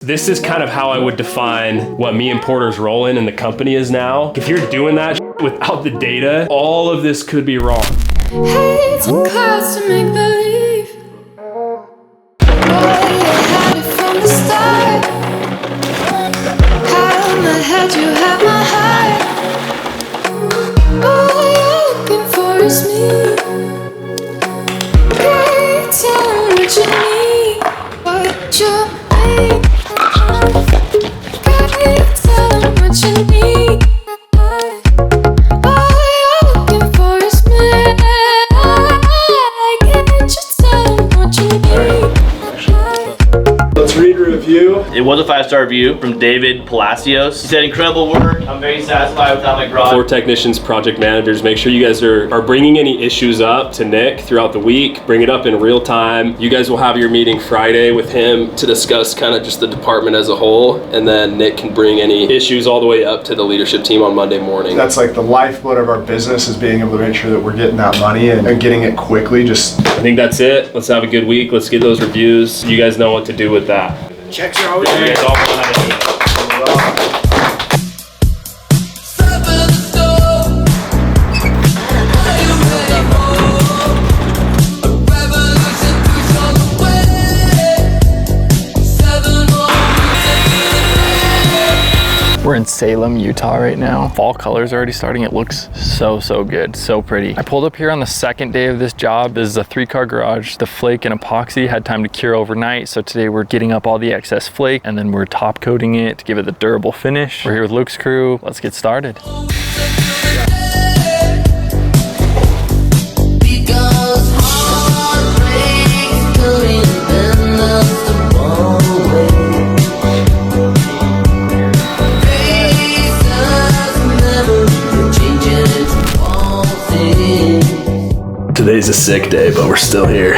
This is kind of how I would define what me and Porter's role in the company is now. If you're doing that without the data, all of this could be wrong. Hate some clouds to make believe. Boy, you had it from the start. Had my head, you had my heart. All you're looking for is me. Can't tell them what you need, what you need. Can't tell them what you need. All you're looking for is me. Can't you tell them what you need? Let's read a review. It was a 5-star review from David Palacios. He said, incredible work. I'm very satisfied with how my garage. For technicians, project managers, make sure you guys are bringing any issues up to Nick throughout the week. Bring it up in real time. You guys will have your meeting Friday with him to discuss kind of just the department as a whole. And then Nick can bring any issues all the way up to the leadership team on Monday morning. That's like the lifeblood of our business, is being able to make sure that we're getting that money and getting it quickly. I think that's it. Let's have a good week. Let's get those reviews. You guys know what to do with that. Checks are always You guys all know how to do it. We're in Salem, Utah right now. Fall colors are already starting. It looks so good, so pretty. I pulled up here on the second day of this job. This is a 3-car garage. The flake and epoxy had time to cure overnight. So today we're getting up all the excess flake and then we're top coating it to give it the durable finish. We're here with Luke's crew. Let's get started. Today's a sick day, but we're still here.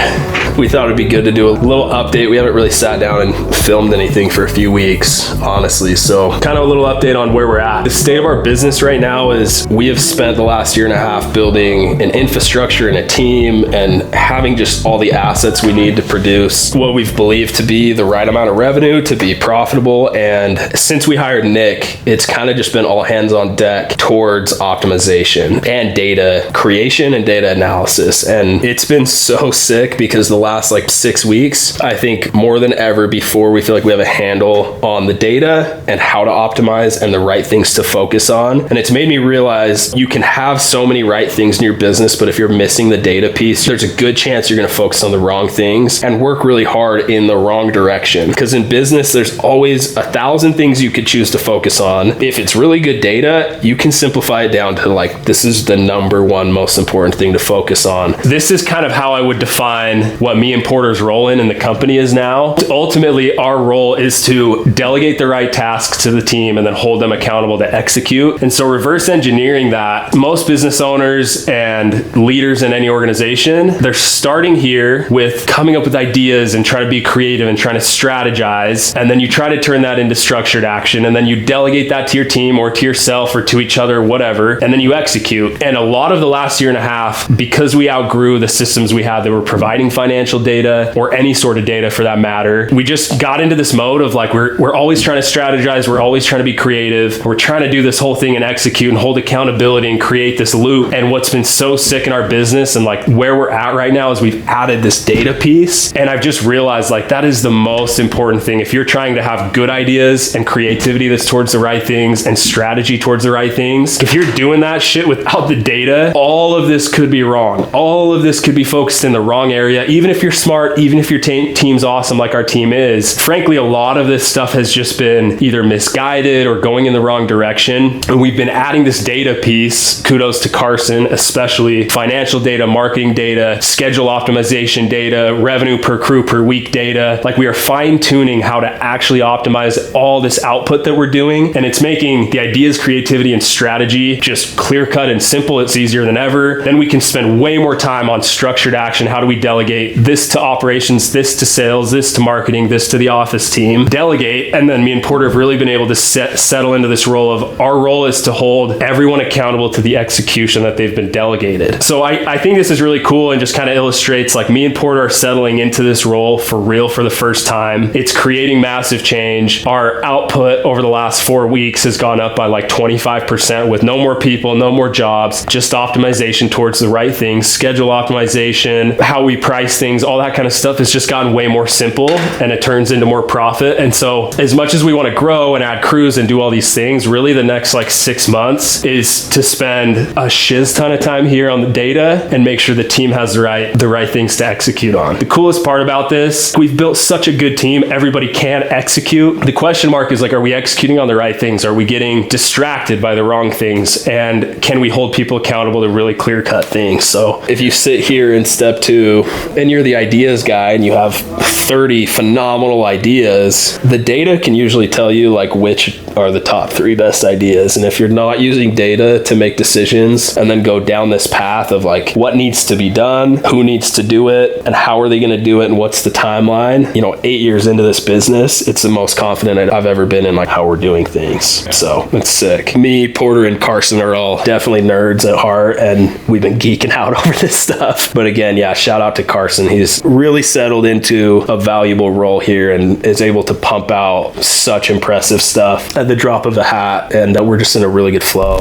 We thought it'd be good to do a little update. We haven't really sat down and filmed anything for a few weeks, honestly. So kind of a little update on where we're at. The state of our business right now is we have spent the last 1.5 years building an infrastructure and a team and having just all the assets we need to produce what we've believed to be the right amount of revenue to be profitable. And since we hired Nick, it's kind of just been all hands on deck towards optimization and data creation and data analysis. And it's been so sick because the last 6 weeks, I think more than ever before, we feel like we have a handle on the data and how to optimize and the right things to focus on. And it's made me realize you can have so many right things in your business, but if you're missing the data piece, there's a good chance you're going to focus on the wrong things and work really hard in the wrong direction. Because in business, there's always 1,000 things you could choose to focus on. If it's really good data, you can simplify it down to this is the number one most important thing to focus on. This is kind of how I would define what me and Porter's role in the company is now. Ultimately, our role is to delegate the right tasks to the team and then hold them accountable to execute. And so reverse engineering that, most business owners and leaders in any organization, they're starting here with coming up with ideas and trying to be creative and trying to strategize. And then you try to turn that into structured action. And then you delegate that to your team or to yourself or to each other, whatever. And then you execute. And a lot of the last 1.5 years, because we outgrew the systems we had that were providing financial data or any sort of data for that matter, we just got into this mode of we're always trying to strategize, we're always trying to be creative, we're trying to do this whole thing and execute and hold accountability and create this loop. And what's been so sick in our business and where we're at right now is we've added this data piece. And I've just realized that is the most important thing. If you're trying to have good ideas and creativity that's towards the right things and strategy towards the right things, if you're doing that shit without the data, all of this could be wrong. All of this could be focused in the wrong area. Even if you're smart, even if your team's awesome like our team is, frankly, a lot of this stuff has just been either misguided or going in the wrong direction. And we've been adding this data piece, kudos to Carson, especially financial data, marketing data, schedule optimization data, revenue per crew per week data. We are fine tuning how to actually optimize all this output that we're doing. And it's making the ideas, creativity, and strategy just clear cut and simple. It's easier than ever. Then we can spend way more time time on structured action. How do we delegate this to operations, this to sales, this to marketing, this to the office team? Delegate, and then me and Porter have really been able to settle into this role of our role is to hold everyone accountable to the execution that they've been delegated. So I think this is really cool and just kind of illustrates like me and Porter are settling into this role for real for the first time. It's creating massive change. Our output over the last 4 weeks has gone up by like 25% with no more people, no more jobs, just optimization towards the right things, schedule optimization, how we price things, all that kind of stuff has just gotten way more simple and it turns into more profit. And so as much as we want to grow and add crews and do all these things, really the next like 6 months is to spend a shiz ton of time here on the data and make sure the team has the right things to execute on. The coolest part about this, we've built such a good team, everybody can execute. The question mark is like, are we executing on the right things? Are we getting distracted by the wrong things? And can we hold people accountable to really clear cut things? So if you sit here in step 2 and you're the ideas guy and you have 30 phenomenal ideas, the data can usually tell you like which are the top 3 best ideas. And if you're not using data to make decisions and then go down this path of like what needs to be done, who needs to do it, and how are they going to do it, and what's the timeline, 8 years into this business, it's the most confident I've ever been in like how we're doing things. So it's sick. Me, Porter, and Carson are all definitely nerds at heart, and we've been geeking out over this stuff. But again, yeah, shout out to Carson. He's really settled into a valuable role here and is able to pump out such impressive stuff at the drop of a hat, and we're just in a really good flow.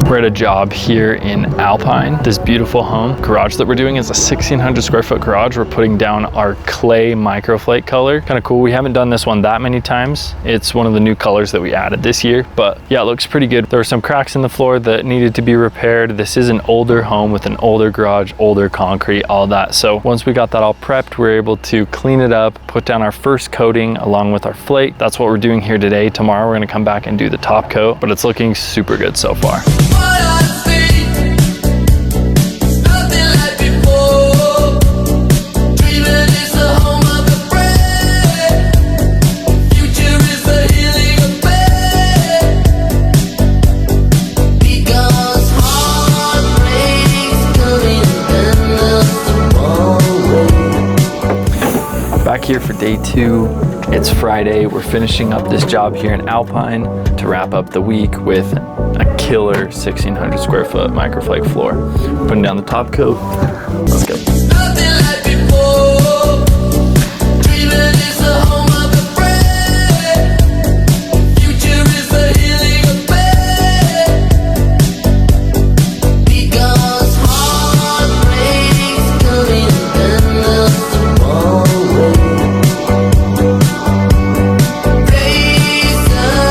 We're at a job here in Alpine, this beautiful home. Garage that we're doing is a 1,600 square foot garage. We're putting down our clay microflake color. Kind of cool. We haven't done this one that many times. It's one of the new colors that we added this year, but yeah, it looks pretty good. There were some cracks in the floor that needed to be repaired. This is an older home with an older garage, older concrete, all that. So once we got that all prepped, we were able to clean it up, put down our first coating along with our flake. That's what we're doing here today. Tomorrow we're gonna come back and do the top coat, but it's looking super good so far. Back here for day 2. It's Friday. We're finishing up this job here in Alpine to wrap up the week with a killer 1,600 square foot microflake floor. Putting down the top coat. Let's go.